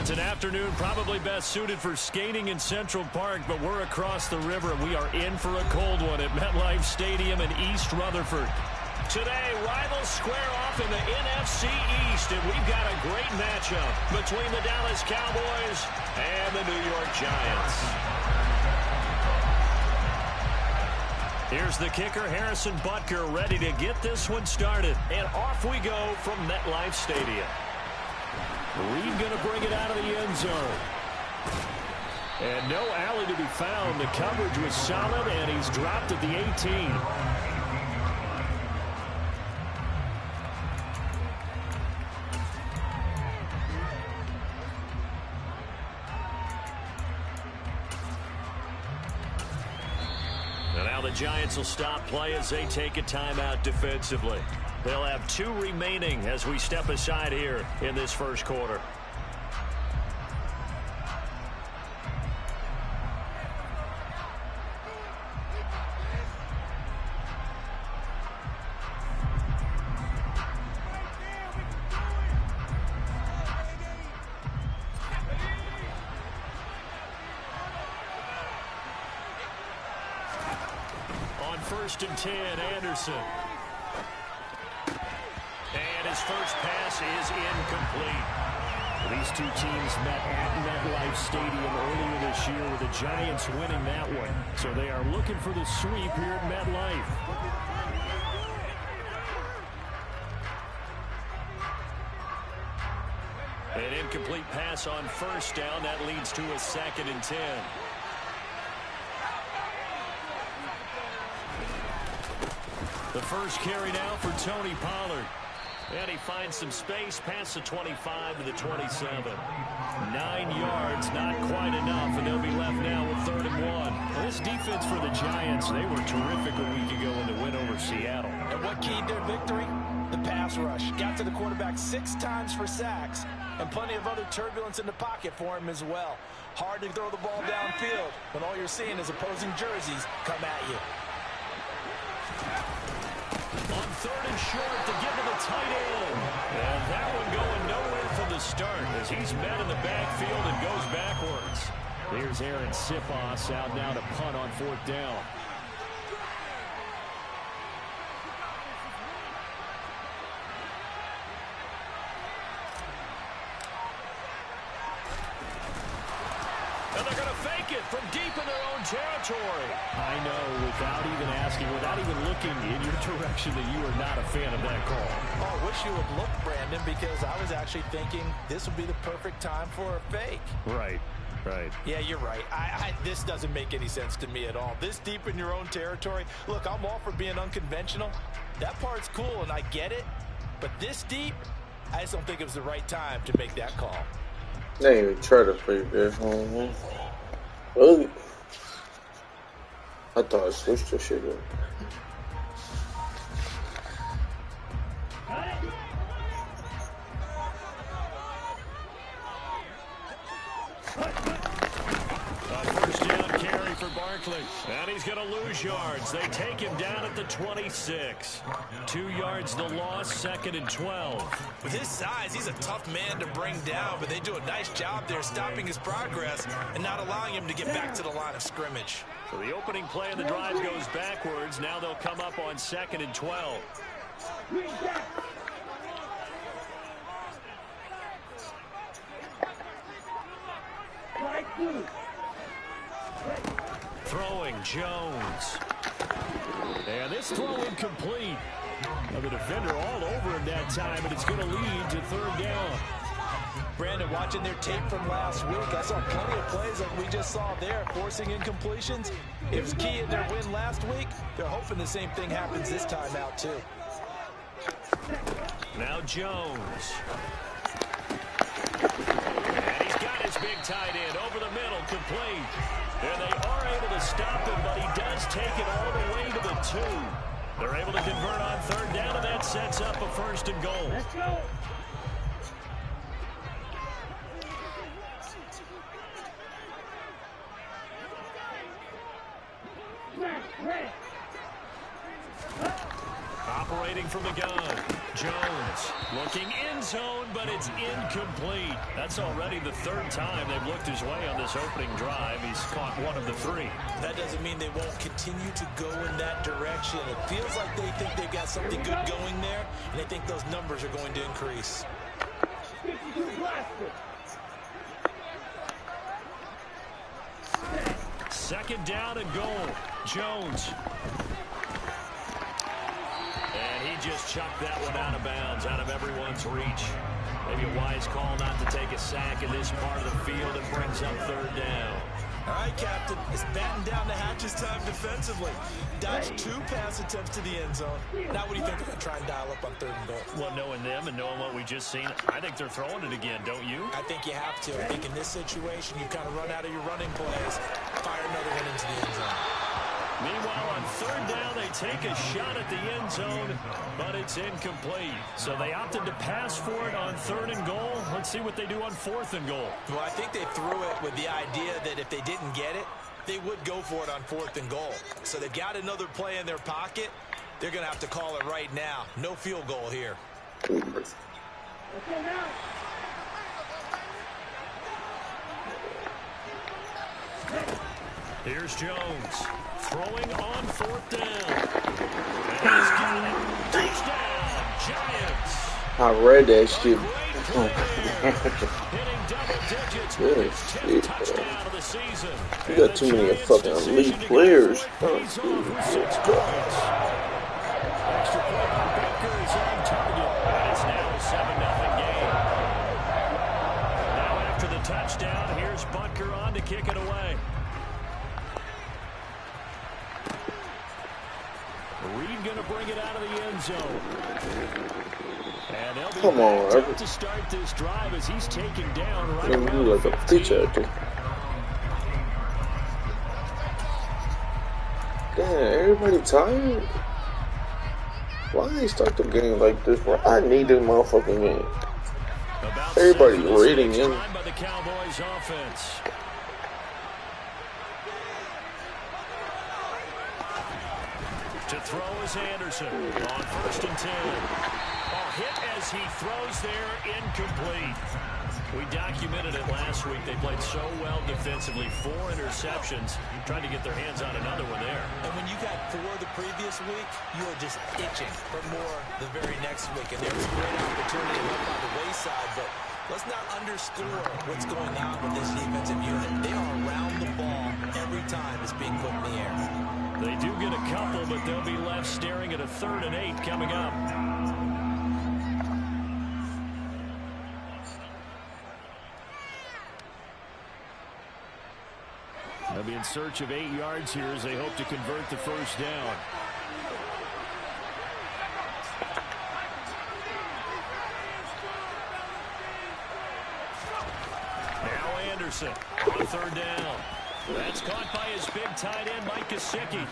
It's an afternoon probably best suited for skating in Central Park, but we're across the river, and we are in for a cold one at MetLife Stadium in East Rutherford. Today, rivals square off in the NFC East, and we've got a great matchup between the Dallas Cowboys and the New York Giants. Here's the kicker, Harrison Butker, ready to get this one started. And off we go from MetLife Stadium. Reed going to bring it out of the end zone. And no alley to be found. The coverage was solid, and he's dropped at the 18. The Giants will stop play as they take a timeout defensively. They'll have 2 remaining as we step aside here in this first quarter. First and 10, Anderson. And his first pass is incomplete. These two teams met at MetLife Stadium earlier this year with the Giants winning that one. So they are looking for the sweep here at MetLife. An incomplete pass on first down. That leads to a 2nd and 10. The first carry now for Tony Pollard. And he finds some space past the 25 to the 27. 9 yards, not quite enough, and they'll be left now with 3rd and 1. And this defense for the Giants, they were terrific a week ago in the win over Seattle. And what keyed their victory? The pass rush. Got to the quarterback 6 times for sacks, and plenty of other turbulence in the pocket for him as well. Hard to throw the ball downfield when all you're seeing is opposing jerseys come at you. On 3rd and short to give to the tight end. And that one going nowhere from the start as he's met in the backfield and goes backwards. There's Aaron Sipos out now to punt on 4th down. And they're going to fake it from deep in their own territory. I know, without even asking, without even looking in your direction, that you are not a fan of that call. Oh, I wish you would look, Brandon, because I was actually thinking this would be the perfect time for a fake. Right. Yeah, you're right. This doesn't make any sense to me at all. This deep in your own territory. Look, I'm all for being unconventional. That part's cool, and I get it. But this deep, I just don't think it was the right time to make that call. They didn't even try to play there. I thought I switched the shit up. First down carry for Barkley. And he's going to lose yards. They take him down at the 26. 2 yards the loss, 2nd and 12. With his size, he's a tough man to bring down, but they do a nice job there stopping his progress and not allowing him to get back to the line of scrimmage. So the opening play of the drive goes backwards. Now they'll come up on 2nd and 12. Throwing Jones. And this throw incomplete. Now the defender all over him that time, and it's going to lead to 3rd down. Brandon, watching their tape from last week, I saw plenty of plays like we just saw there, forcing incompletions. It was key in their win last week. They're hoping the same thing happens this time out, too. Now Jones. And he's got his big tight end over the middle, complete. And they are able to stop him, but he does take it all the way to the 2. They're able to convert on 3rd down, and that sets up a 1st and goal. Let's go. Operating from the gun. Jones looking in zone, but it's incomplete. That's already the third time they've looked his way on this opening drive. He's caught one of the three. That doesn't mean they won't continue to go in that direction. It feels like they think they've got something good going there, and they think those numbers are going to increase. Second down and goal. Jones. And he just chucked that one out of bounds, out of everyone's reach. Maybe a wise call not to take a sack in this part of the field and brings up third down. All right, Captain, it's batten down the hatches time defensively. Dodged 2 pass attempts to the end zone. Now what do you think they're going to try and dial up on third and goal? Well, knowing them and knowing what we just seen, I think they're throwing it again, don't you? I think you have to. I think in this situation, you kind of run out of your running plays, fire another one into the end zone. Meanwhile, on third down, they take a shot at the end zone, but it's incomplete. So they opted to pass for it on third and goal. Let's see what they do on fourth and goal. Well, I think they threw it with the idea that if they didn't get it, they would go for it on fourth and goal. So they've got another play in their pocket. They're going to have to call it right now. No field goal here. Here's Jones. Throwing on fourth down. And he's got it. Touchdown, Giants. I read that shit. Hitting double digits Good with his 10th shit, touchdown of the season. You got too many fucking elite players. He's on for 6 points. Extra point by Baker is on target. And it's now a 7-0 game. Now after the touchdown, here's Butker on to kick it away. Reed going to bring it out of the end zone. And they'll be Come on, back up to start this drive as he's taken down right Let me do around like a 15. pitch out there. Damn, everybody tired? Why they start the game like this, bro? I need this motherfucking game. About Everybody 7 minutes rating extra him. time by the Cowboys offense. To throw is Anderson on 1st and 10. Hit as he throws there, incomplete. We documented it last week. They played so well defensively. 4 interceptions. Trying to get their hands on another one there. And when you got 4 the previous week, you are just itching for more the very next week. And there's a great opportunity left by the wayside, but let's not underscore what's going on with this defensive unit. They are around the ball every time it's being put in the air. They do get a couple, but they'll be left staring at a 3rd and 8 coming up. They'll be in search of 8 yards here as they hope to convert the first down. Now Anderson on 3rd down. That's caught by his big tight end, Mike Gesicki.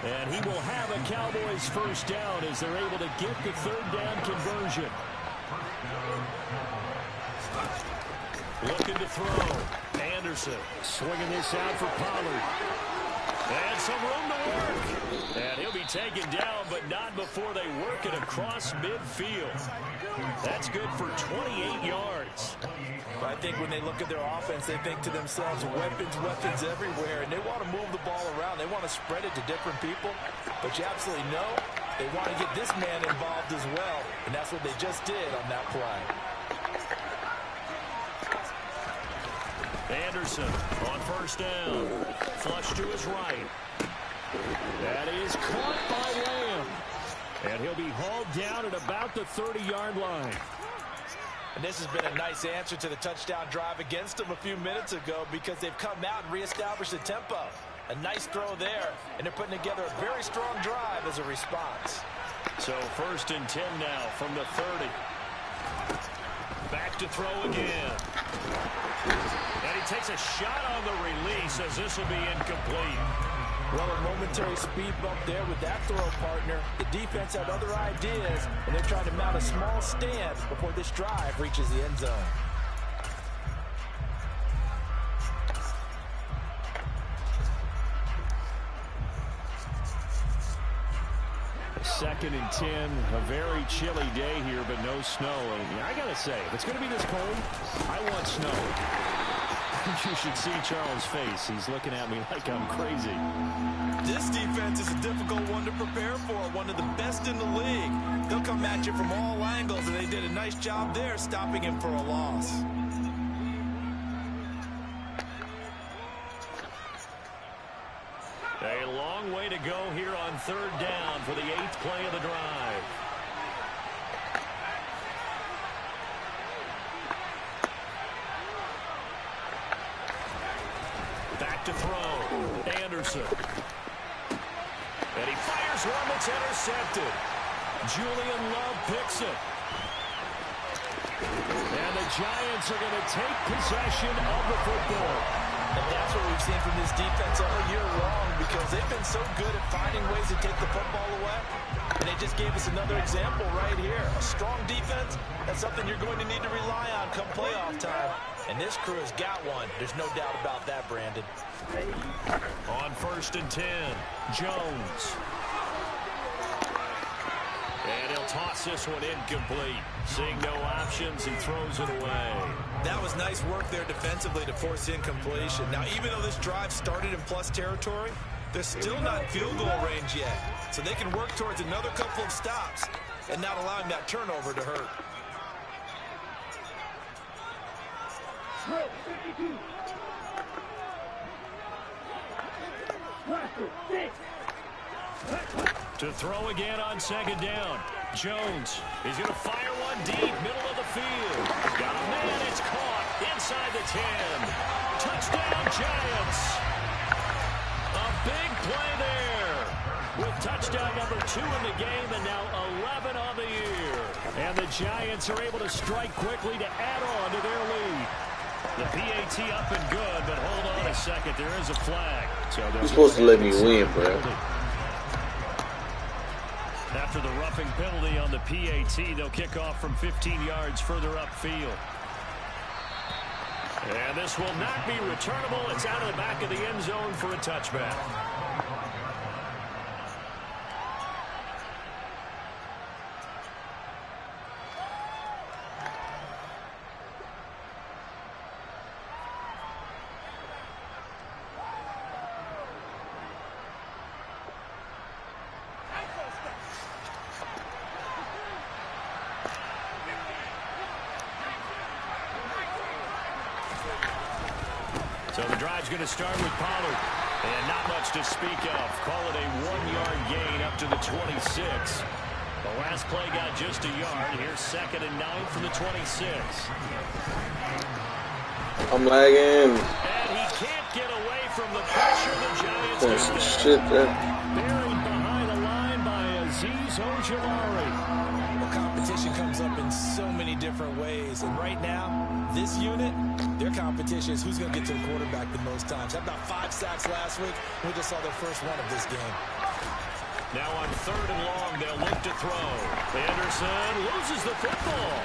And he will have a Cowboys first down as they're able to get the 3rd down conversion. Looking to throw. Anderson swinging this out for Pollard. And some room to work. And he'll be taken down, but not before they work it across midfield. That's good for 28 yards. I think when they look at their offense, they think to themselves, weapons everywhere, and they want to move the ball around. They want to spread it to different people, but you absolutely know they want to get this man involved as well, and that's what they just did on that play. Anderson on 1st down. Flush to his right. That is caught by Lamb. And he'll be hauled down at about the 30-yard line. And this has been a nice answer to the touchdown drive against them a few minutes ago because they've come out and reestablished the tempo. A nice throw there, and they're putting together a very strong drive as a response. So 1st and 10 now from the 30. Back to throw again. And he takes a shot on the release as this will be incomplete. Well, a momentary speed bump there with that throw partner. The defense had other ideas, and they're trying to mount a small stand before this drive reaches the end zone. 2nd and 10. A very chilly day here, but no snow. And I got to say, if it's going to be this cold, I want snow. You should see Charles' face. He's looking at me like I'm crazy. This defense is a difficult one to prepare for. One of the best in the league. They'll come at you from all angles, and they did a nice job there stopping him for a loss. A long way to go here on 3rd down for the 8th play of the drive. Back to throw. Anderson. And he fires one that's intercepted. Julian Love picks it. And the Giants are going to take possession of the football. And that's what we've seen from this defense all year long, because they've been so good at finding ways to take the football away. And they just gave us another example right here. A strong defense, that's something you're going to need to rely on come playoff time. And this crew has got one. There's no doubt about that, Brandon. On 1st and 10, Jones. And he'll toss this one incomplete. Seeing no options, he throws it away. That was nice work there defensively to force incompletion. Now, even though this drive started in plus territory, they're still not in field goal range yet. So they can work towards another couple of stops and not allowing that turnover to hurt. To throw again on 2nd down. Jones is going to fire one deep, middle of the field. Got a man, it's caught inside the 10. Touchdown, Giants. A big play there with touchdown number 2 in the game and now 11 on the year. And the Giants are able to strike quickly to add on to their lead. The PAT up and good, but hold on a second. There is a flag. So you're supposed to let me win, bro. After the roughing penalty on the PAT, they'll kick off from 15 yards further upfield. And this will not be returnable. It's out of the back of the end zone for a touchback. So the drive's going to start with Pollard. And not much to speak of. Call it a 1-yard gain up to the 26. The last play got just a yard. Here's 2nd and 9 from the 26. I'm lagging. And he can't get away from the pressure the Giants Oh, some shit there. buried behind the line by Azeez Ojulari. Well, competition comes up in so many different ways. And right now, this unit, their competition is who's going to get to the quarterback the most times. Had about 5 sacks last week. We just saw their first one of this game. Now on 3rd and long, they'll look to throw. Anderson loses the football.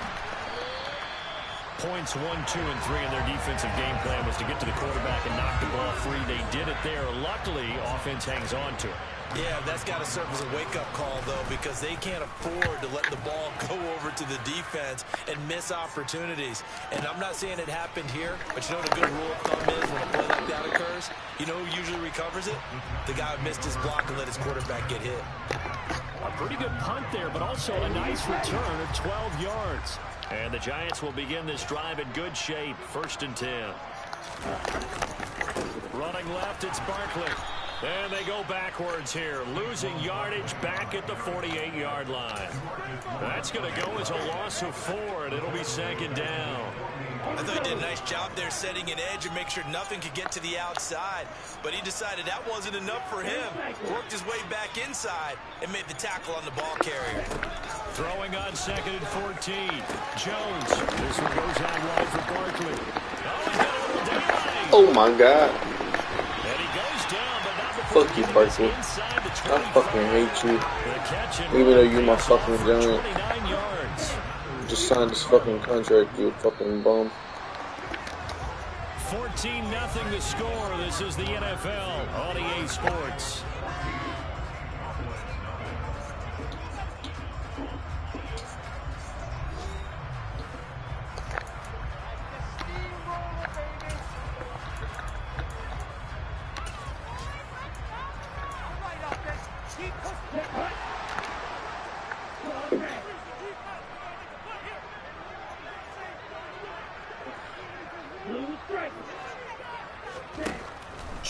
Points 1, 2, and 3 in their defensive game plan was to get to the quarterback and knock the ball free. They did it there. Luckily, offense hangs on to it. Yeah, that's got to serve as a wake-up call, though, because they can't afford to let the ball go over to the defense and miss opportunities. And I'm not saying it happened here, but you know what a good rule of thumb is when a play like that occurs? You know who usually recovers it? The guy who missed his block and let his quarterback get hit. A pretty good punt there, but also a nice return of 12 yards. And the Giants will begin this drive in good shape. 1st and 10. Running left, it's Barkley. And they go backwards here, losing yardage back at the 48-yard line. That's going to go as a loss of 4, and it'll be 2nd down. I thought he did a nice job there setting an edge and make sure nothing could get to the outside. But he decided that wasn't enough for him. Worked his way back inside and made the tackle on the ball carrier. Throwing on 2nd and 14. Jones. This one goes out wide for Barkley. Oh, he's got a little daylight. Oh, my God. And he goes down, but not before Fuck you, Barkley. I fucking hate you. Even though you're my fucking giant. 29 yards. Just signed this fucking contract, you fucking bum. 14-0 the score. This is the NFL on EA Sports.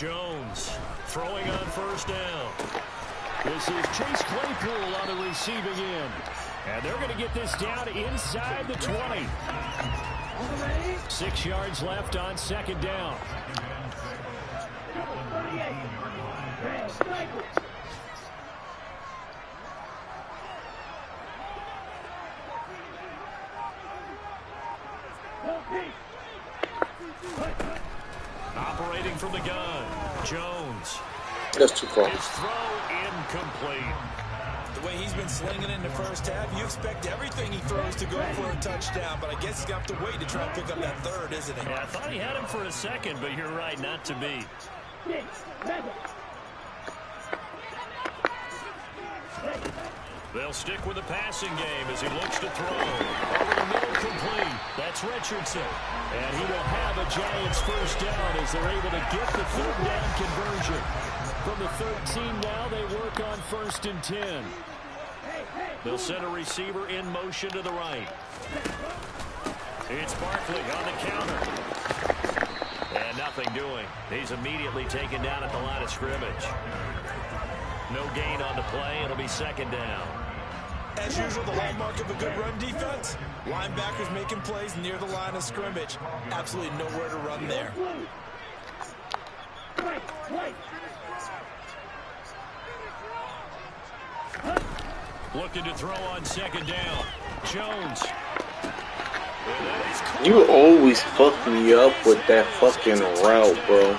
Jones throwing on first down. This is Chase Claypool on the receiving end. And they're going to get this down inside the 20. 6 yards left on second down. Operating from the gun, Jones. That's too far. His throw incomplete. The way he's been slinging in the first half, you expect everything he throws to go for a touchdown, but I guess he's going to have to wait to try and pick up that third, isn't he? Yeah, I thought he had him for a second, but you're right, not to be. They'll stick with the passing game as he looks to throw. Over the middle, complete. That's Richardson. And he will have a Giants first down as they're able to get the third down conversion. From the 13 now, they work on 1st and 10. They'll send a receiver in motion to the right. It's Barkley on the counter. And nothing doing. He's immediately taken down at the line of scrimmage. No gain on the play. It'll be second down. As usual, the hallmark of a good run defense, linebackers making plays near the line of scrimmage. Absolutely nowhere to run there. Looking to throw on second down. Jones. You always fuck me up with that fucking route, bro.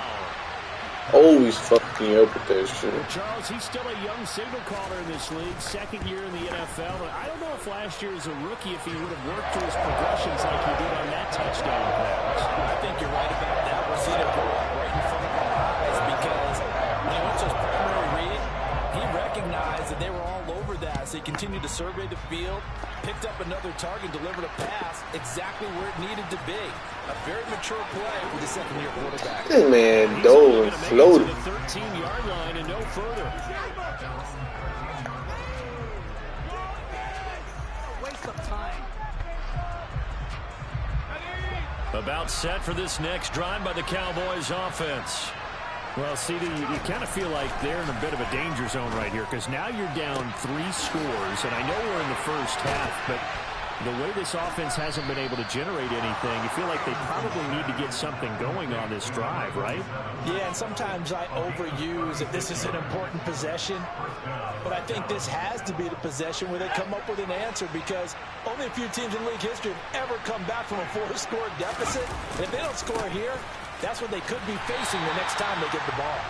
Always fuck me up with that shit. Charles, he's still a young signal caller in this league, 2nd year in the NFL. But I don't know if last year as a rookie, if he would have worked through his progressions like he did on that touchdown pass. I think you're right about that. We're seeing it go up right in front of our eyes because when he went to his primary read, he recognized that they were all over that. So he continued to survey the field, picked up another target, delivered a pass exactly where it needed to be. A very mature play for the 2nd-year quarterback. This man dove and floated. The 13-yard line and no further. Waste of time. About set for this next drive by the Cowboys offense. Well, CD, you kind of feel like they're in a bit of a danger zone right here because now you're down 3 scores, and I know we're in the first half, but the way this offense hasn't been able to generate anything, you feel like they probably need to get something going on this drive, right? Yeah, and sometimes I overuse that this is an important possession, but I think this has to be the possession where they come up with an answer because only a few teams in league history have ever come back from a 4-score deficit. And if they don't score here, that's what they could be facing the next time they get the ball.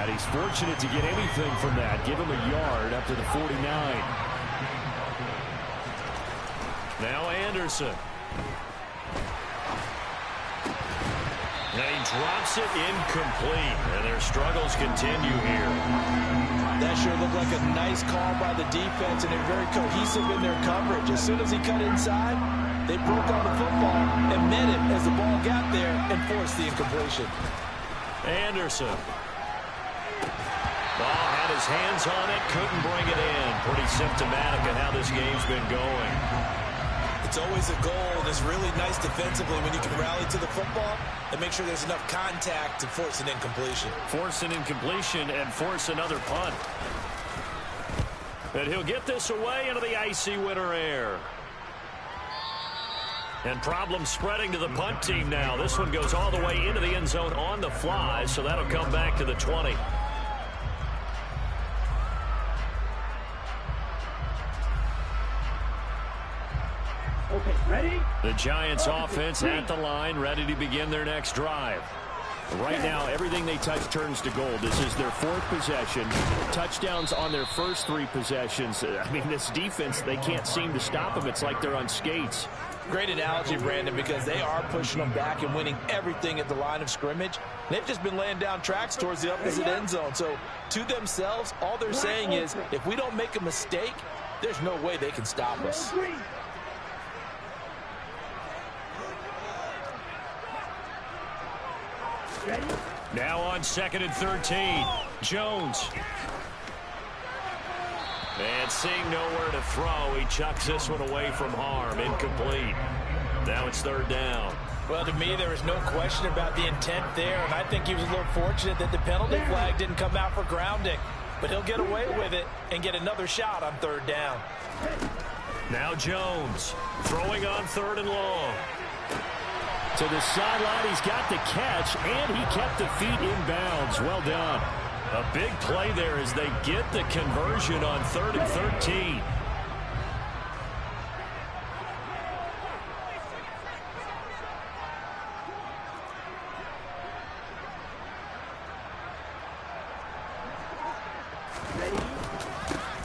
And he's fortunate to get anything from that. Give him a yard up to the 49. Now Anderson. And he drops it incomplete. And their struggles continue here. That sure looked like a nice call by the defense, and they're very cohesive in their coverage. As soon as he cut inside, they broke on the football and met it as the ball got there and forced the incompletion. Anderson. Ball had his hands on it, couldn't bring it in. Pretty symptomatic of how this game's been going. It's always a goal, and it's really nice defensively when you can rally to the football and make sure there's enough contact to force an incompletion. Force an incompletion and force another punt. And he'll get this away into the icy winter air. And problems spreading to the punt team now. This one goes all the way into the end zone on the fly, so that'll come back to the 20. Okay, ready? The Giants offense at the line, ready to begin their next drive. Right now, everything they touch turns to gold. This is their 4th possession. Touchdowns on their first 3 possessions. I mean, this defense, they can't seem to stop them. It's like they're on skates. Great analogy, Brandon, because they are pushing them back and winning everything at the line of scrimmage. They've just been laying down tracks towards the opposite end zone. So, to themselves, all they're saying is, if we don't make a mistake, there's no way they can stop us. Now on 2nd and 13, Jones. And seeing nowhere to throw, he chucks this one away from harm. Incomplete. Now it's 3rd down. Well, to me, there is no question about the intent there, and I think he was a little fortunate that the penalty flag didn't come out for grounding. But he'll get away with it and get another shot on third down. Now Jones throwing on 3rd and long. To the sideline, he's got the catch, and he kept the feet in bounds. Well done. A big play there as they get the conversion on 3rd and 13.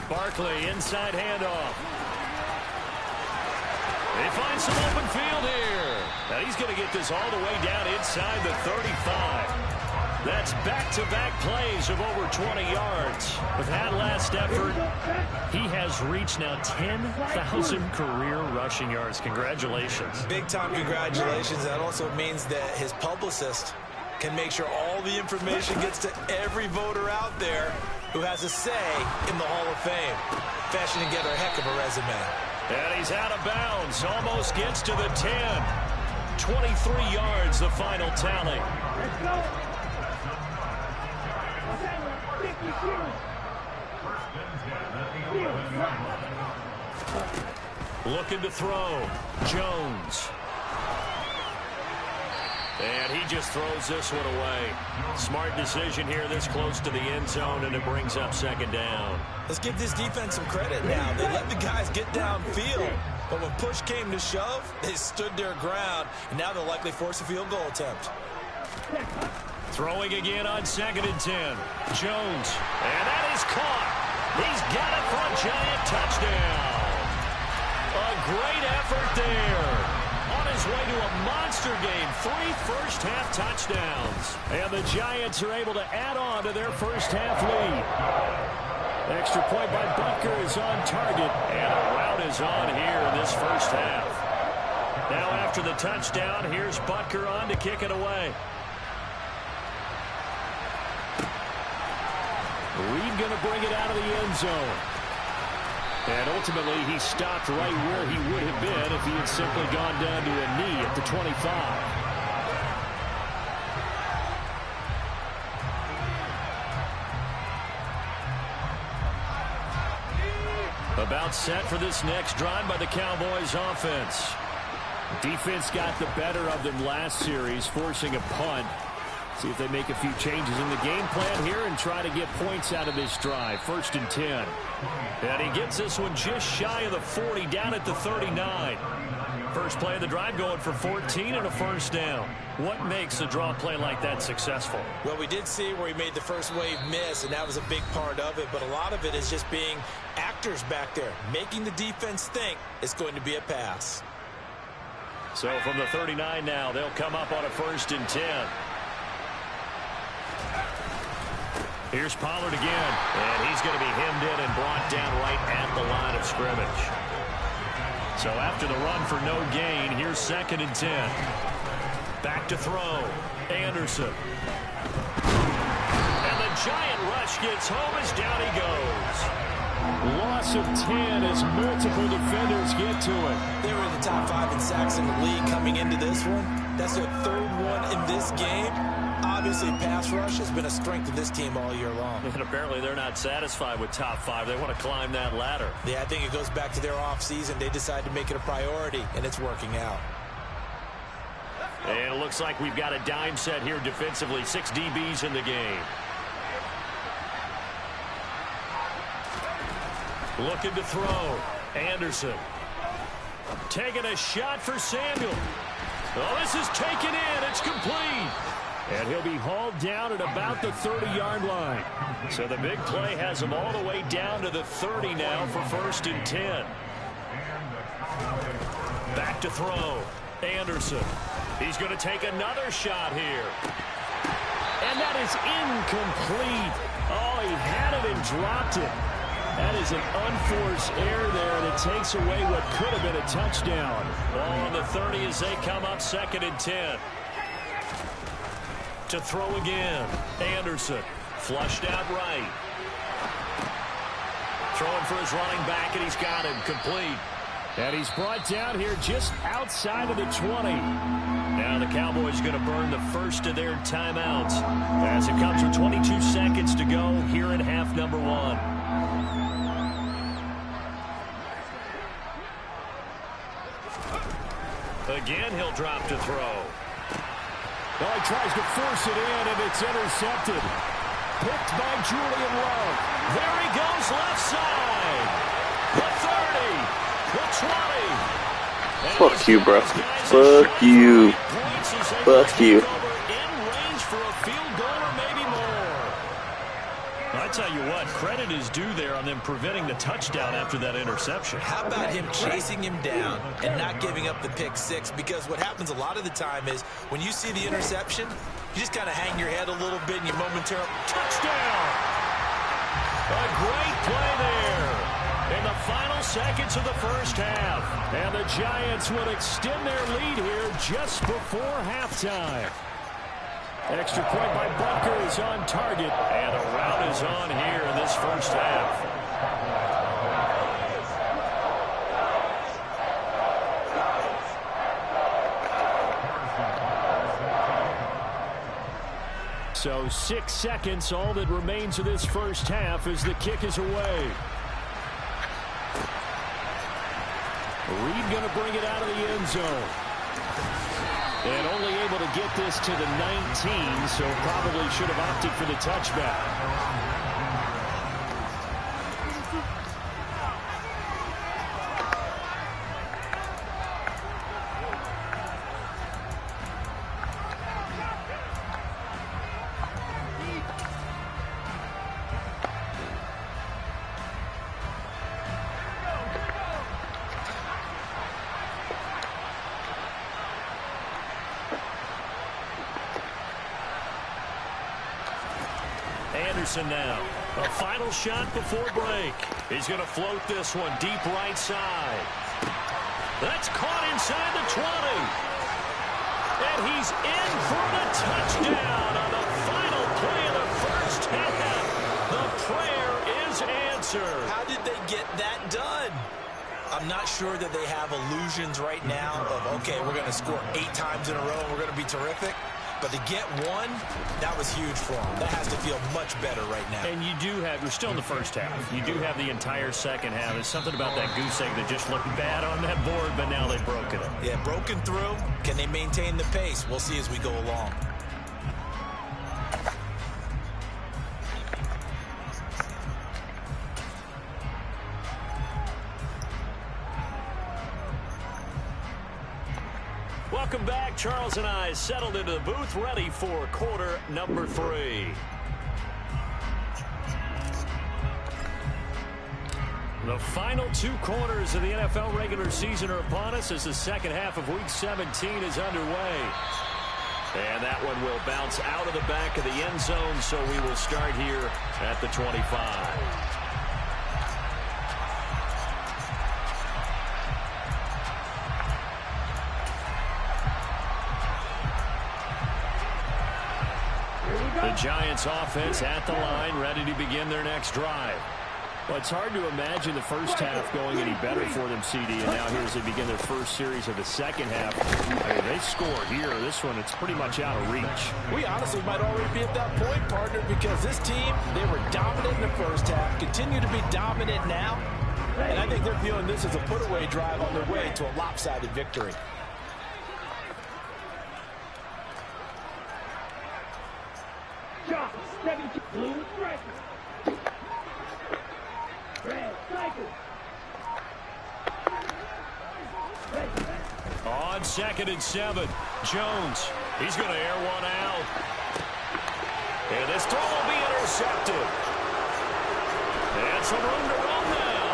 Barkley, inside handoff. They find some open field here. Now he's going to get this all the way down inside the 35. That's back-to-back plays of over 20 yards. With that last effort, he has reached now 10,000 career rushing yards. Congratulations. Big-time congratulations. That also means that his publicist can make sure all the information gets to every voter out there who has a say in the Hall of Fame. Fashioning together a heck of a resume. And he's out of bounds. Almost gets to the 10. 23 yards, the final tally. Let's go. Looking to throw. Jones. And he just throws this one away. Smart decision here this close to the end zone, and it brings up 2nd down. Let's give this defense some credit now. They let the guys get downfield, but when push came to shove, they stood their ground, and now they'll likely force a field goal attempt. Throwing again on 2nd and 10. Jones. And that is caught. He's got it for a Giant touchdown. A great effort there. On his way to a monster game, 3 first-half touchdowns. And the Giants are able to add on to their first-half lead. Extra point by Butker is on target, and a rout is on here in this first half. Now after the touchdown, here's Butker on to kick it away. Reed going to bring it out of the end zone. And ultimately, he stopped right where he would have been if he had simply gone down to a knee at the 25. About set for this next drive by the Cowboys offense. Defense got the better of them last series, forcing a punt. See if they make a few changes in the game plan here and try to get points out of this drive. 1st and 10. And he gets this one just shy of the 40, down at the 39. First play of the drive going for 14 and a first down. What makes a draw play like that successful? Well, we did see where he made the first wave miss, and that was a big part of it. But a lot of it is just being actors back there, making the defense think it's going to be a pass. So from the 39 now, they'll come up on a 1st and 10. Here's Pollard again, and he's going to be hemmed in and brought down right at the line of scrimmage. So after the run for no gain, here's 2nd and 10. Back to throw. Anderson. And the Giant rush gets home as down he goes. Loss of 10 as multiple defenders get to it. They were in the top 5 in sacks in the league coming into this one. That's their 3rd one in this game. Obviously, pass rush has been a strength of this team all year long. And apparently they're not satisfied with top 5. They want to climb that ladder. Yeah, I think it goes back to their offseason. They decided to make it a priority, and it's working out. And it looks like we've got a dime set here defensively. 6 DBs in the game. Looking to throw. Anderson. Taking a shot for Samuel. Oh, this is taken in. It's complete. And he'll be hauled down at about the 30-yard line. So the big play has him all the way down to the 30 now for 1st and 10. Back to throw. Anderson. He's going to take another shot here. And that is incomplete. Oh, he had it and dropped it. That is an unforced error there, and it takes away what could have been a touchdown. Ball on the 30 as they come up 2nd and 10. To throw again. Anderson. Flushed out right. Throwing for his running back, and he's got him complete. And he's brought down here just outside of the 20. Now the Cowboys going to burn the first of their timeouts as it comes with 22 seconds to go here in half number 1. Again, he'll drop to throw. Well, he tries to force it in, and it's intercepted. Picked by Julian Love. There he goes, left side. The 30. The 20. Fuck you, bro. Fuck you. Fuck you. In range for a field goal or maybe more. I tell you what, credit is due there on them preventing the touchdown after that interception. How about him chasing him down and not giving up the pick six? Because what happens a lot of the time is when you see the interception, you just kind of hang your head a little bit and you momentarily... Touchdown! A great play there in the final seconds of the first half. And the Giants would extend their lead here just before halftime. Extra point by Butker is on target, and a rout is on here in this first half. So 6 seconds, all that remains of this first half as the kick is away. Reed going to bring it out of the end zone. And only able to get this to the 19, so probably should have opted for the touchback. Anderson now. A final shot before break. He's going to float this one deep right side. That's caught inside the 20. And he's in for the touchdown on the final play of the first half. The prayer is answered. How did they get that done? I'm not sure that they have illusions right now of, okay, we're going to score 8 times in a row and we're going to be terrific. But to get one, that was huge for them. That has to feel much better right now. And you do have, we're still in the first half. You do have the entire second half. There's something about that goose egg that just looked bad on that board, but now they've broken it. Yeah, broken through. Can they maintain the pace? We'll see as we go along. Welcome back. Charles and I settled into the booth, ready for quarter number 3. The final 2 quarters of the NFL regular season are upon us as the second half of Week 17 is underway. And that one will bounce out of the back of the end zone, so we will start here at the 25. The Giants offense at the line, ready to begin their next drive. Well, it's hard to imagine the first half going any better for them, CD, and now here as they begin their first series of the second half. I mean, they score here. This one, it's pretty much out of reach. We honestly might already be at that point, partner, because this team, they were dominant in the first half, continue to be dominant now, and I think they're viewing this as a put-away drive on their way to a lopsided victory. Josh, 17, blue striker. Red cycle. On 2nd and 7, Jones. He's going to air one out. And this throw will be intercepted. And some room to run now.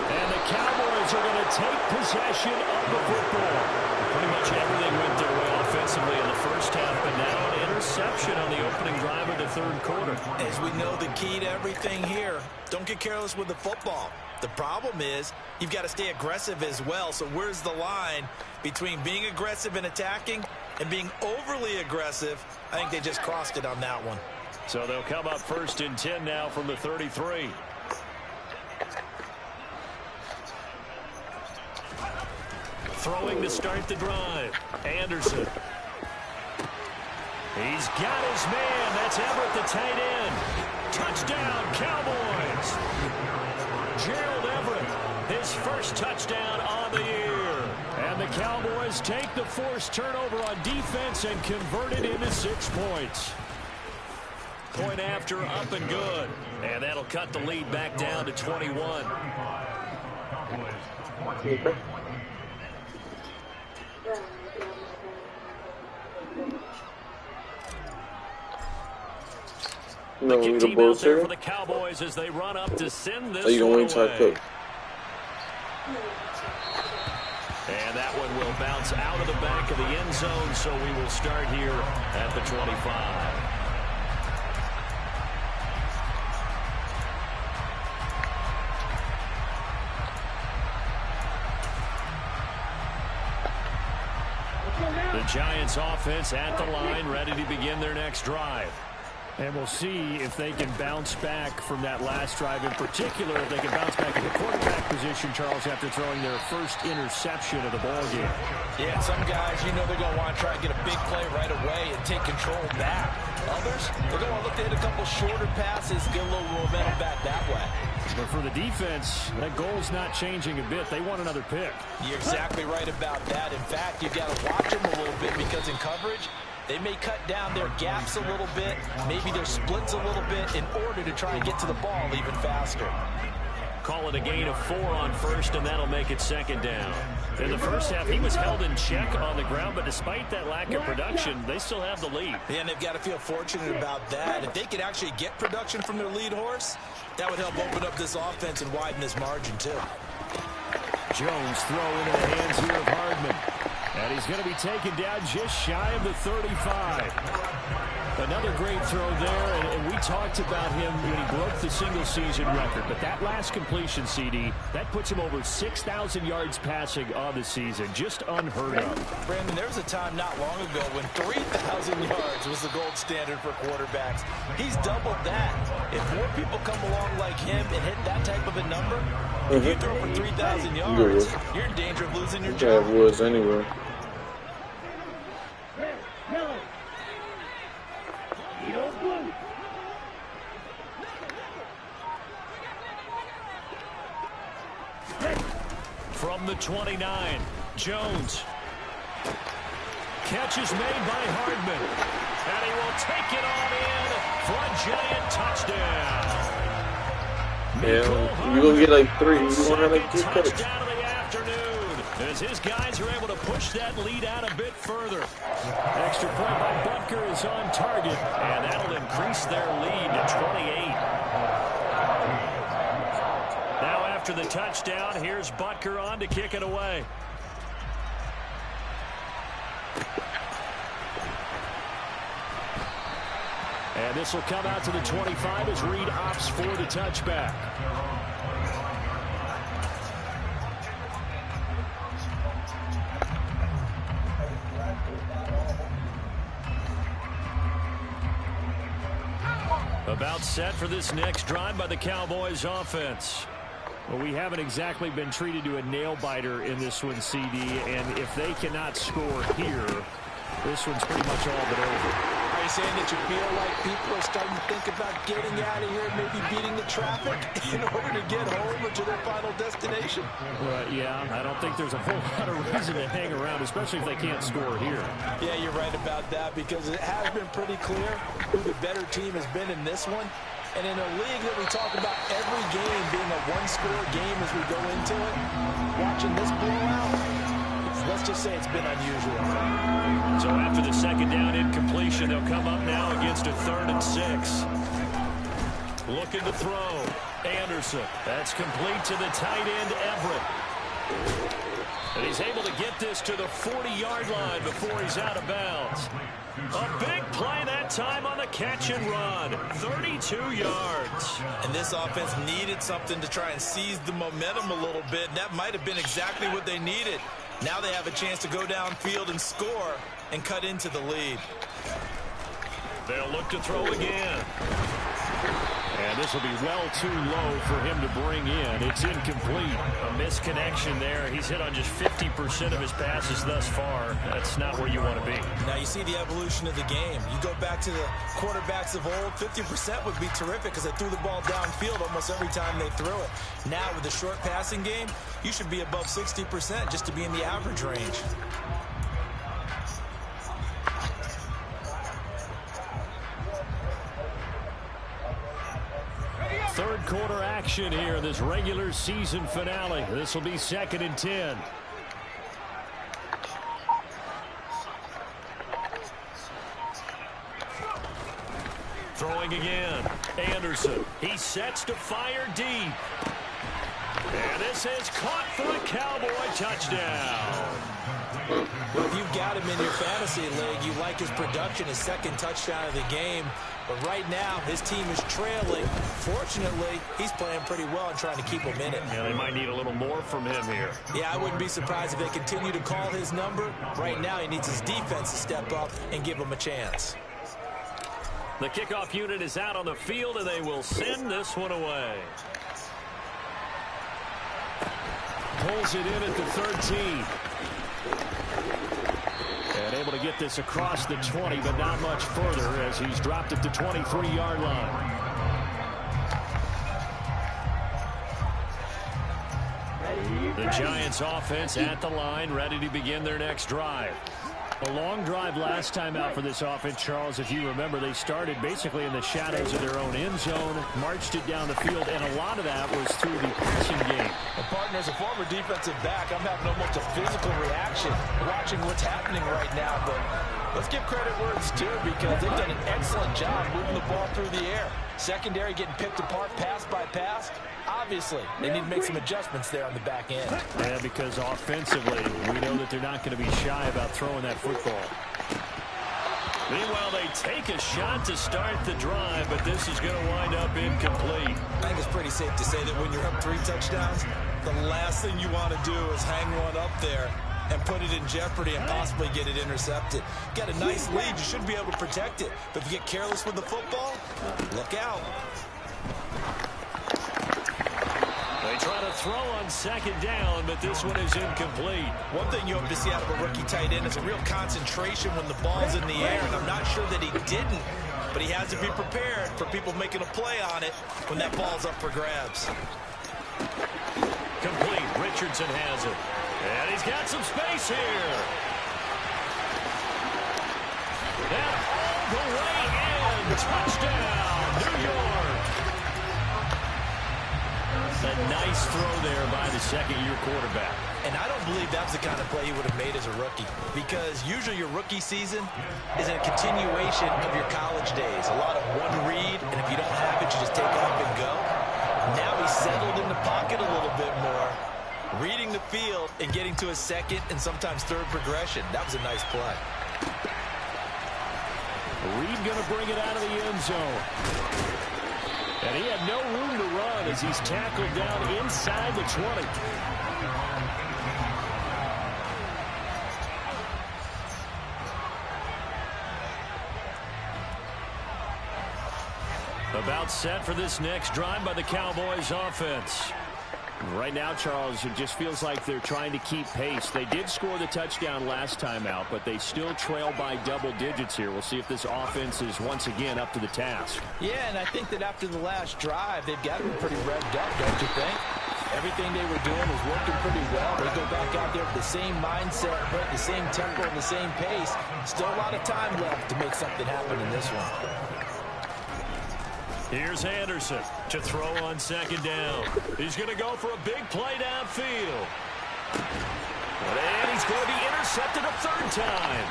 And the Cowboys are going to take possession of the football. Pretty much everything went their way offensively in the first half, but now an interception on the opening drive of the third quarter. As we know, the key to everything here, don't get careless with the football. The problem is you've got to stay aggressive as well. So where's the line between being aggressive and attacking and being overly aggressive? I think they just crossed it on that one. So they'll come up 1st and 10 now from the 33. Throwing to start the drive. Anderson. He's got his man. That's Everett, the tight end. Touchdown, Cowboys. Gerald Everett, his first touchdown on the year. And the Cowboys take the forced turnover on defense and convert it into 6 points. Point after, up and good. And that'll cut the lead back down to 21. No, The kick the team ball out there here. for the Cowboys as they run up to send this Are you one going to away. cook? And that one will bounce out of the back of the end zone, so we will start here at the 25. The Giants offense at the line, ready to begin their next drive. And we'll see if they can bounce back from that last drive. In particular, if they can bounce back in the quarterback position, Charles, after throwing their first interception of the ballgame. Yeah, some guys, you know they're going to want to try and get a big play right away and take control back. Others, they're going to look to hit a couple shorter passes, get a little momentum back that way. But for the defense, that goal's not changing a bit. They want another pick. You're exactly right about that. In fact, you've got to watch them a little bit because in coverage, they may cut down their gaps a little bit, maybe their splits a little bit in order to try and get to the ball even faster. Call it a gain of 4 on first, and that'll make it second down. In the first half, he was held in check on the ground, but despite that lack of production, they still have the lead. Yeah, and they've got to feel fortunate about that. If they could actually get production from their lead horse, that would help open up this offense and widen this margin, too. Jones throw into the hands here of Hardman. And he's going to be taken down just shy of the 35. Another great throw there, and we talked about him when he broke the single-season record. But that last completion, CD, that puts him over 6,000 yards passing on the season. Just unheard of. Brandon, there was a time not long ago when 3,000 yards was the gold standard for quarterbacks. He's doubled that. If more people come along like him and hit that type of a number, if you throw for 3,000 yards, you're in danger of losing your job. That was anyway. From the 29, Jones. Catch is made by Hardman. And he will take it on in for a Giant touchdown. Yeah, you're going to get like 3. You're going to have like 3 cuts. Touchdown of the afternoon as his guys are able to push that lead out a bit further. Extra point by Butker is on target, and that'll increase their lead to 28. Now after the touchdown, here's Butker on to kick it away. And this will come out to the 25 as Reed opts for the touchback. About set for this next drive by the Cowboys offense. Well, we haven't exactly been treated to a nail-biter in this one, CD, and if they cannot score here, this one's pretty much all but over. Are you saying that you feel like people are starting to think about getting out of here, maybe beating the traffic in order to get home or to their final destination? Yeah, I don't think there's a whole lot of reason to hang around, especially if they can't score here. Yeah, you're right about that because it has been pretty clear who the better team has been in this one. And in a league that we talk about every game being a one-score game as we go into it, watching this blowout, let's just say it's been unusual. So after the second down incompletion, they'll come up now against a 3rd and 6. Looking to throw. Anderson. That's complete to the tight end, Everett. And he's able to get this to the 40-yard line before he's out of bounds. A big play that time on the catch and run. 32 yards. And this offense needed something to try and seize the momentum a little bit. And that might have been exactly what they needed. Now they have a chance to go downfield and score and cut into the lead. They'll look to throw again. And this this will be well too low for him to bring in. It's incomplete. A misconnection there. He's hit on just 50% of his passes thus far. That's not where you want to be. Now you see the evolution of the game. You go back to the quarterbacks of old, 50% would be terrific because they threw the ball downfield almost every time they threw it. Now with the short passing game, you should be above 60% just to be in the average range. Third quarter action here in this regular season finale. This will be 2nd and 10. Throwing again. Anderson. He sets to fire deep. And this is caught for a Cowboy touchdown. Well, if you've got him in your fantasy league, you like his production, his second touchdown of the game. But right now, his team is trailing. Fortunately, he's playing pretty well and trying to keep him in it. Yeah, they might need a little more from him here. Yeah, I wouldn't be surprised if they continue to call his number. Right now, he needs his defense to step up and give him a chance. The kickoff unit is out on the field, and they will send this one away. Pulls it in at the 13. And able to get this across the 20, but not much further as he's dropped at the 23-yard line. The Giants offense at the line, ready to begin their next drive. A long drive last time out for this offense, Charles. If you remember, they started basically in the shadows of their own end zone, marched it down the field, and a lot of that was through the passing game. Well, partner, as a former defensive back, I'm having almost a physical reaction watching what's happening right now. But let's give credit where it's due because they've done an excellent job moving the ball through the air. Secondary getting picked apart pass by pass. Obviously, they need to make some adjustments there on the back end. Yeah, because offensively, we know that they're not going to be shy about throwing that football. Meanwhile, they take a shot to start the drive, but this is going to wind up incomplete. I think it's pretty safe to say that when you're up 3 touchdowns, the last thing you want to do is hang one up there and put it in jeopardy and possibly get it intercepted. Got a nice lead. You should be able to protect it. But if you get careless with the football, look out. They try to throw on 2nd down, but this one is incomplete. One thing you hope to see out of a rookie tight end is a real concentration when the ball's in the air, and I'm not sure that he didn't, but he has to be prepared for people making a play on it when that ball's up for grabs. Complete. Richardson has it. And he's got some space here. And all the way in. Touchdown, New York. A nice throw there by the second-year quarterback. And I don't believe that's the kind of play he would have made as a rookie, because usually your rookie season is a continuation of your college days. A lot of one read, and if you don't have it, you just take off and go. Now he's settled in the pocket a little bit more, reading the field and getting to his second and sometimes third progression. That was a nice play. Reed going to bring it out of the end zone. And he had no room to run as he's tackled down inside the 20. About set for this next drive by the Cowboys offense. Right now, Charles, it just feels like they're trying to keep pace. They did score the touchdown last time out, but they still trail by double digits here. We'll see if this offense is once again up to the task. Yeah, and I think that after the last drive, they've got to be pretty revved up, don't you think? Everything they were doing was working pretty well. They go back out there with the same mindset, but the same tempo and the same pace. Still a lot of time left to make something happen in this one. Here's Anderson to throw on 2nd down. He's going to go for a big play downfield. And he's going to be intercepted a 3rd time.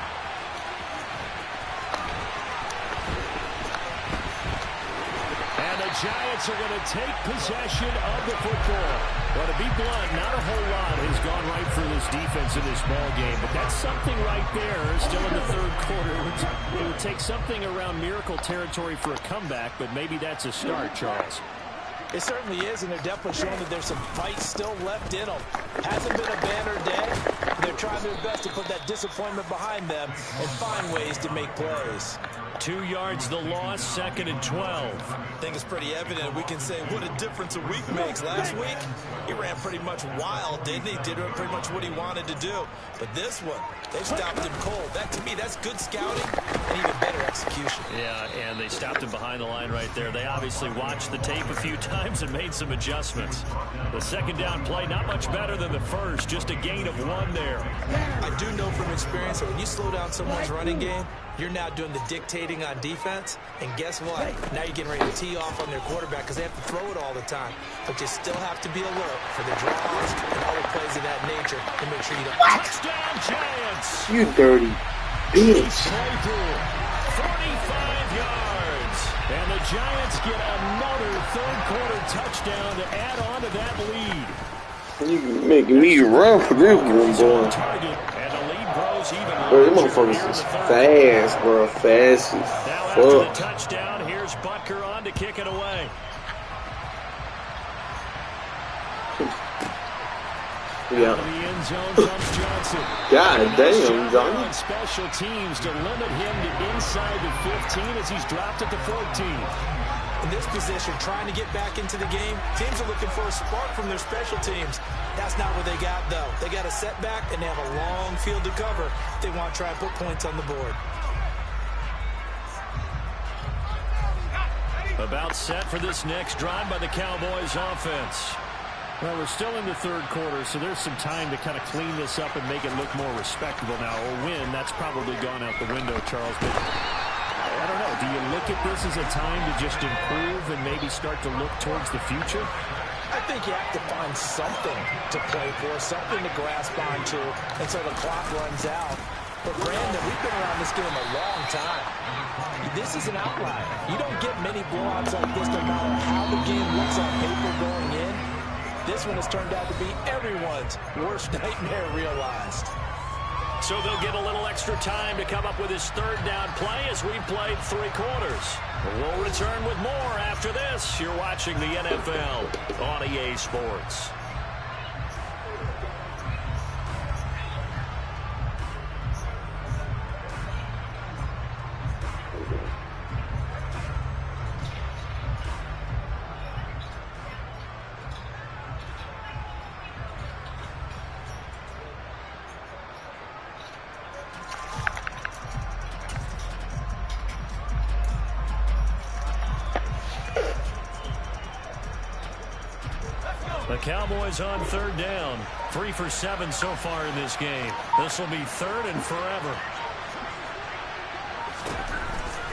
And the Giants are going to take possession of the football. Well, to be blunt, not a whole lot has gone right for this defense in this ball game, but that's something right there. Still in the 3rd quarter. It would take something around miracle territory for a comeback, but maybe that's a start, Charles. It certainly is, and they're definitely showing that there's some fight still left in them. Hasn't been a banner day. They're trying their best to put that disappointment behind them and find ways to make plays. 2 yards the loss, 2nd and 12. I think it's pretty evident. We can say what a difference a week makes. Last week, he ran pretty much wild, didn't he? Did pretty much what he wanted to do. But this one, they stopped him cold. That, to me, that's good scouting and even better execution. Yeah, and they stopped him behind the line right there. They obviously watched the tape a few times and made some adjustments. The second down play, not much better than the first, just a gain of 1 there. I do know from experience that when you slow down someone's running game, you're now doing the dictating on defense. And guess what? Now you're getting ready to tee off on their quarterback because they have to throw it all the time. But you still have to be alert for the draws and other plays of that nature to make sure you don't. Touchdown, Giants! You dirty bitch. 45 yards. And the Giants get another third-quarter touchdown to add on to that lead. You making me run for this one, boy. And the lead grows even Bro, them larger motherfuckers here is in the third. fast, bro. Fast Now as after the fuck. touchdown, here's Butker on to kick it away. Yeah. Out of the end zone comes Johnson. God Nice damn, job there Johnny. on special teams to limit him to inside the 15 as he's dropped at the 14. In this position, trying to get back into the game, teams are looking for a spark from their special teams. That's not what they got, though. They got a setback, and they have a long field to cover if they want to try and put points on the board. About set for this next drive by the Cowboys offense. Well, we're still in the third quarter, so there's some time to kind of clean this up and make it look more respectable now. A win, that's probably gone out the window, Charles. But I don't know. Do you look at this as a time to just improve and maybe start to look towards the future? I think you have to find something to play for, something to grasp onto until the clock runs out. But, Brandon, we've been around this game a long time. This is an outlier. You don't get many blowouts like this no matter how the game looks on paper going in. This one has turned out to be everyone's worst nightmare realized. So they'll get a little extra time to come up with his third down play as we played 3 quarters. We'll return with more after this. You're watching the NFL on EA Sports. The Cowboys on third down. 3 for 7 so far in this game. This will be 3rd and forever.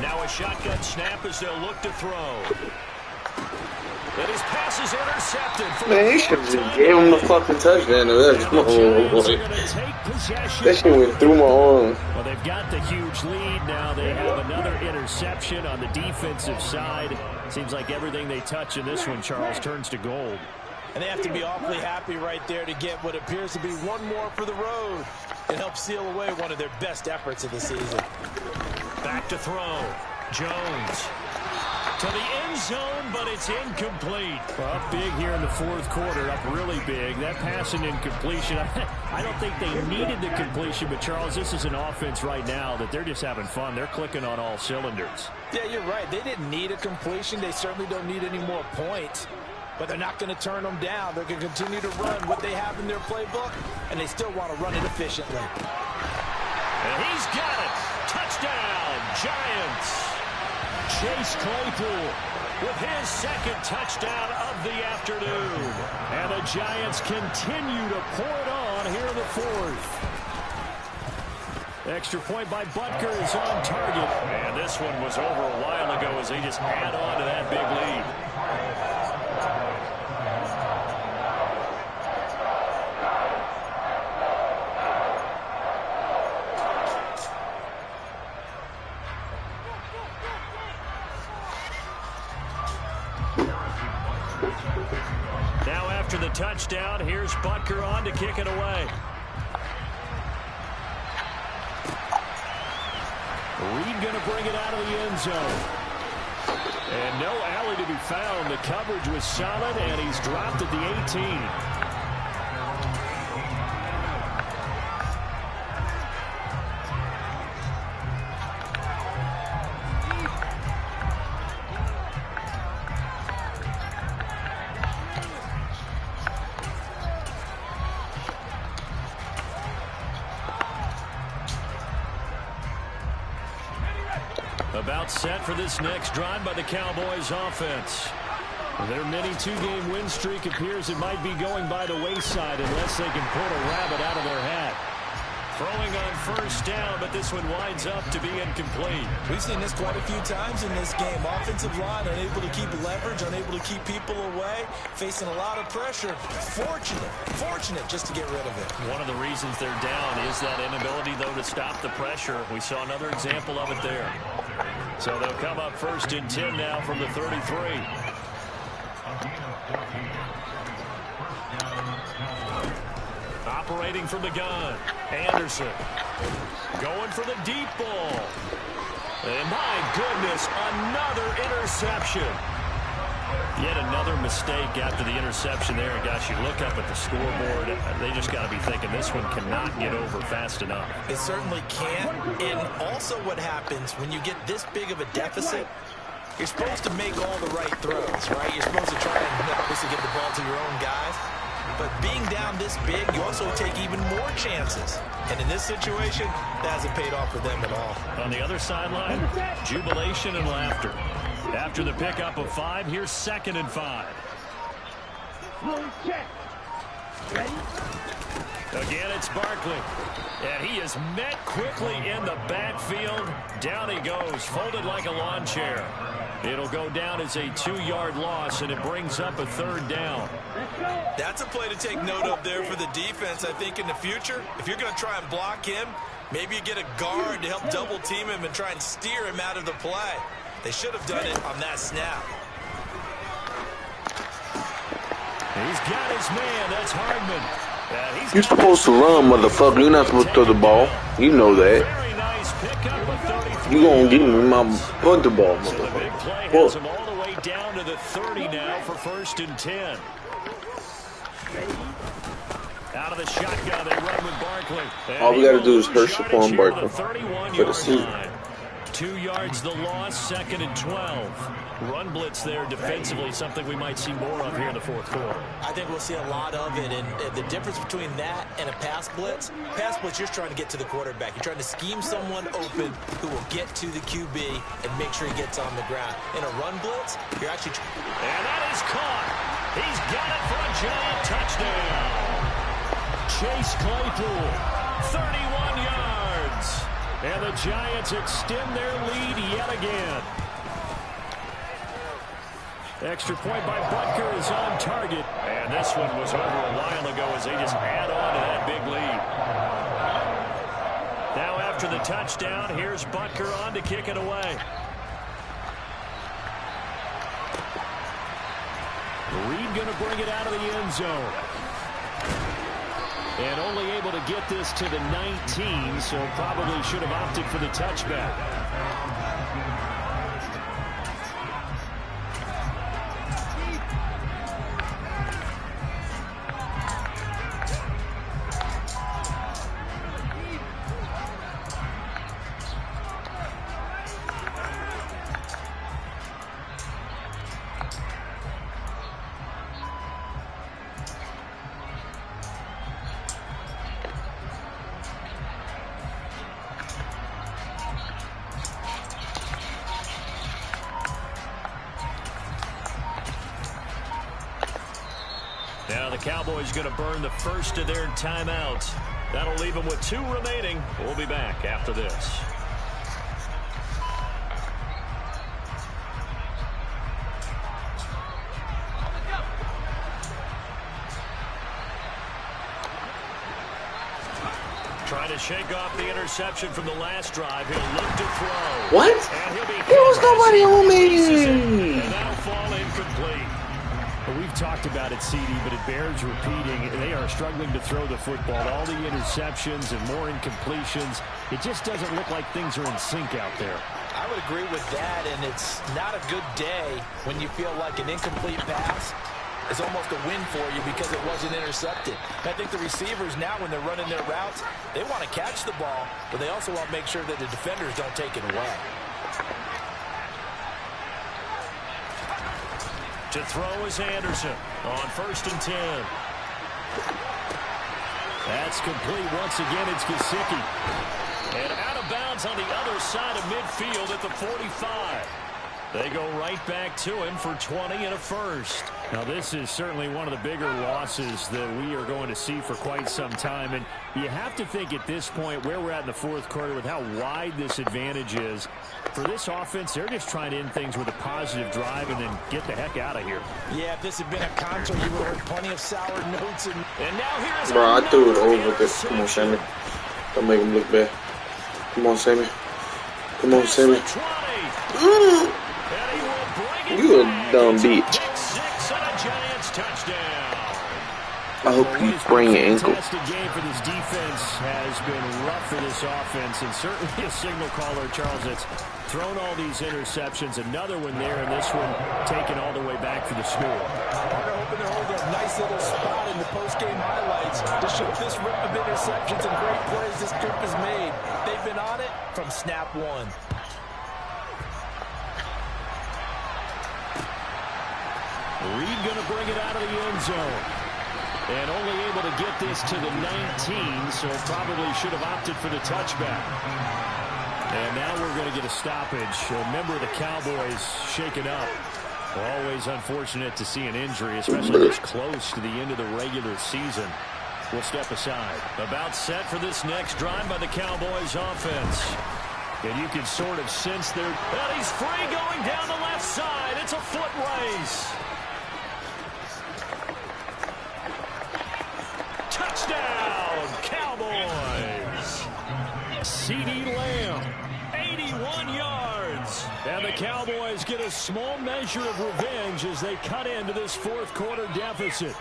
Now a shotgun snap as they'll look to throw. And his pass is intercepted. Man, he should have just gave him the fucking touchdown. That shit went through my arm. Well, they've got the huge lead. Now they have another interception on the defensive side. Seems like everything they touch in this one, Charles, turns to gold. And they have to be awfully happy right there to get what appears to be one more for the road. It helps seal away one of their best efforts of the season. Back to throw. Jones. To the end zone, but it's incomplete. Well, up big here in the fourth quarter, up really big. That pass and incompletion, I don't think they needed the completion, but Charles, this is an offense right now that they're just having fun. They're clicking on all cylinders. Yeah, you're right. They didn't need a completion. They certainly don't need any more points. But they're not going to turn them down. They're going to continue to run what they have in their playbook, and they still want to run it efficiently. And he's got it. Touchdown, Giants. Chase Claypool with his second touchdown of the afternoon. And the Giants continue to pour it on here in the fourth. Extra point by Butker is on target. And this one was over a while ago as they just add on to that big lead. Now after the touchdown, here's Butker on to kick it away. Reed going to bring it out of the end zone. And no alley to be found. The coverage was solid, and he's dropped at the 18. timeout set for this next drive by the Cowboys offense. Their mini two-game win streak appears it might be going by the wayside unless they can pull a rabbit out of their hat. Throwing on first down, but this one winds up to be incomplete. We've seen this quite a few times in this game. Offensive line unable to keep leverage, unable to keep people away, facing a lot of pressure. Fortunate just to get rid of it. One of the reasons they're down is that inability, though, to stop the pressure. We saw another example of it there. So they'll come up 1st and 10 now from the 33. Operating from the gun, Anderson going for the deep ball. And my goodness, another interception. Yet another mistake after the interception there. And gosh, you look up at the scoreboard, they just got to be thinking this one cannot get over fast enough. It certainly can't. And also what happens when you get this big of a deficit, you're supposed to make all the right throws, right? You're supposed to try and obviously get the ball to your own guys. But being down this big, you also take even more chances. And in this situation, that hasn't paid off for them at all. On the other sideline, jubilation and laughter. After the pickup of 5, here's 2nd and 5. Check. Ready? Again, it's Barkley. And he is met quickly in the backfield. Down he goes, folded like a lawn chair. It'll go down as a 2-yard loss, and it brings up a 3rd down. That's a play to take note of there for the defense, I think, in the future. If you're going to try and block him, maybe you get a guard to help double team him and try and steer him out of the play. They should have done it on that snap. He's got his man. That's Hardman. You're supposed to run, motherfucker. You're not supposed to throw the ball. You know that. Very nice pickup of 33. You gonna give me my punt the ball, So the big play motherfucker. has him all the way down to the 30 now for 1st and 10. Out of the shotgun, they run with Barkley. And All we gotta do is he hurt yardage Saquon here to Barkley the 31 for the yard season. line. 2 yards the loss, 2nd and 12. Run blitz there defensively, something we might see more of here in the 4th quarter. I think we'll see a lot of it, and the difference between that and a pass blitz, you're trying to get to the quarterback. You're trying to scheme someone open who will get to the QB and make sure he gets on the ground. In a run blitz, you're actually... And that is caught. He's got it for a giant touchdown. Chase Claypool, 31 yards. And the Giants extend their lead yet again. Extra point by Butker is on target. And this one was over a while ago as they just add on to that big lead. Now after the touchdown, here's Butker on to kick it away. Reed going to bring it out of the end zone. And only able to get this to the 19, so probably should have opted for the touchback. Now the Cowboys going to burn the first of their timeouts. That'll leave them with 2 remaining. We'll be back after this. Trying to shake off the interception from the last drive. He'll look to throw. What? And he'll be There was nobody on and me. that'll fall incomplete. Well, we've talked about it, CD, but it bears repeating. They are struggling to throw the football. All the interceptions and more incompletions. It just doesn't look like things are in sync out there. I would agree with that, and it's not a good day when you feel like an incomplete pass is almost a win for you because it wasn't intercepted. I think the receivers now, when they're running their routes, they want to catch the ball, but they also want to make sure that the defenders don't take it away. To throw is Anderson on 1st and 10. That's complete. Once again, it's Gesicki. And out of bounds on the other side of midfield at the 45. They go right back to him for 20 and a first. Now, this is certainly one of the bigger losses that we are going to see for quite some time. And you have to think at this point where we're at in the fourth quarter with how wide this advantage is. For this offense, they're just trying to end things with a positive drive and then get the heck out of here. Yeah, if this had been a concert, you would have heard plenty of sour notes. And now here's Bro, I threw it over this. Come on, Sammy. Don't make him look bad. Come on, Sammy. Come on, Sammy. You a dumb bitch. I hope you sprain your ankle. The game for this defense has been rough for this offense, and certainly a signal caller, Charles, that's thrown all these interceptions. Another one there, and this one taken all the way back for the score. They're hoping to hold a nice little spot in the post-game highlights to show this rip of interceptions and great plays this group has made. They've been on it from snap one. Reed going to bring it out of the end zone. And only able to get this to the 19, so probably should have opted for the touchback. And now we're going to get a stoppage. A member of the Cowboys shaken up. Always unfortunate to see an injury, especially this close to the end of the regular season. We'll step aside. About set for this next drive by the Cowboys offense. And you can sort of sense their... And he's free going down the left side. It's a foot race. Touchdown, Cowboys. CeeDee Lamb, 81 yards. And the Cowboys get a small measure of revenge as they cut into this fourth quarter deficit.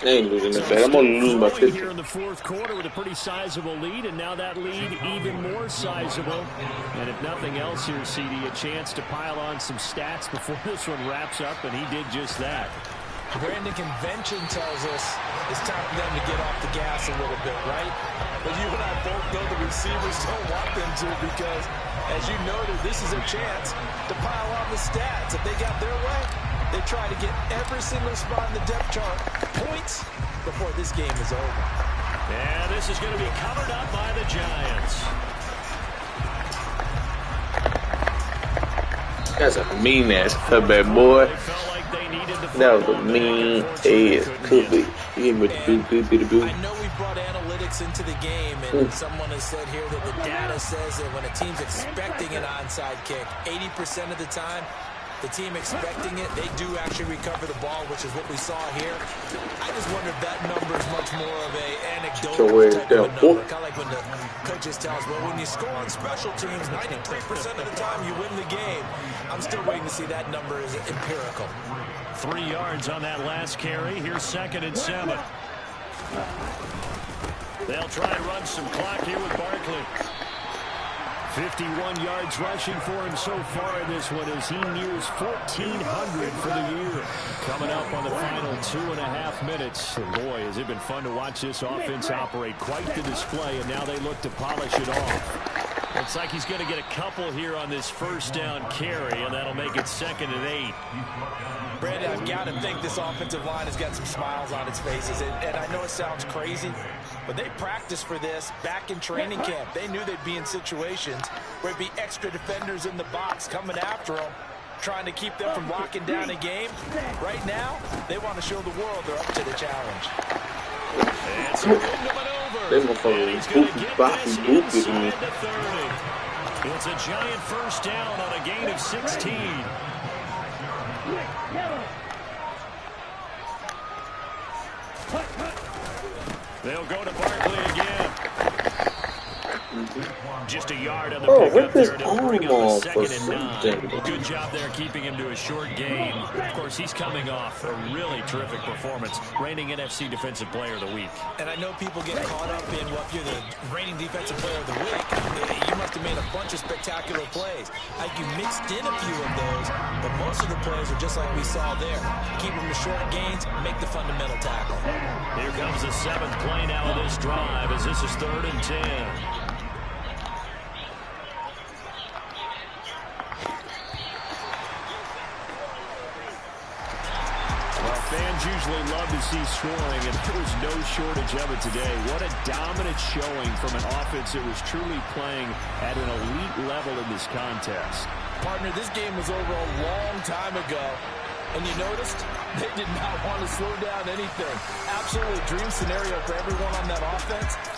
They ain't losing that bad. I'm going to lose by 50. Here in the fourth quarter with a pretty sizable lead, and now that lead even more sizable. And if nothing else here, CeeDee, a chance to pile on some stats before this one wraps up, and he did just that. Brandon, convention tells us it's time for them to get off the gas a little bit, right? But you and I both know the receivers don't want them to because, as you noted, this is a chance to pile on the stats. If they got their way, they try to get every single spot in the depth chart points before this game is over. And this is going to be covered up by the Giants. That's a mean-ass cutback, boy. That was a mean-ass cutback. I know we brought analytics into the game, and someone has said here that the data says that when a team's expecting an onside kick, 80% of the time, the team expecting it, they do actually recover the ball, which is what we saw here. I just wonder if that number is much more of an anecdotal type of a number. Kind of like when the coaches tell us, well, when you score on special teams, 93% of the time you win the game. I'm still waiting to see that number is empirical. 3 yards on that last carry. Here's 2nd and 7. They'll try and run some clock here with Barkley. 51 yards rushing for him so far in this one as he nears 1,400 for the year. Coming up on the final 2.5 minutes. And boy, has it been fun to watch this offense operate. Quite the display, and now they look to polish it off. Looks like he's going to get a couple here on this first down carry, and that'll make it 2nd and 8. Brandon, I've got to think this offensive line has got some smiles on its faces. And I know it sounds crazy, but they practiced for this back in training camp. They knew they'd be in situations where it'd be extra defenders in the box coming after them, trying to keep them from locking down a game. Right now, they want to show the world they're up to the challenge. It's a maneuver. They motherfuckers boopy to me. It's a giant first down on a gain of 16. They'll go to Barkley again. Just a yard on the pickup there to bring up a 2nd and 9. Good job there keeping him to a short gain. Of course, he's coming off a really terrific performance, reigning NFC Defensive Player of the Week. And I know people get caught up in what you're the reigning Defensive Player of the Week. You must have made a bunch of spectacular plays. Like you mixed in a few of those, but most of the plays are just like we saw there. Keep them to short gains, make the fundamental tackle. Here comes the 7th play now of this drive as this is 3rd and 10. Fans usually love to see scoring, and there was no shortage of it today. What a dominant showing from an offense that was truly playing at an elite level in this contest. Partner, this game was over a long time ago, and you noticed they did not want to slow down anything. Absolutely a dream scenario for everyone on that offense.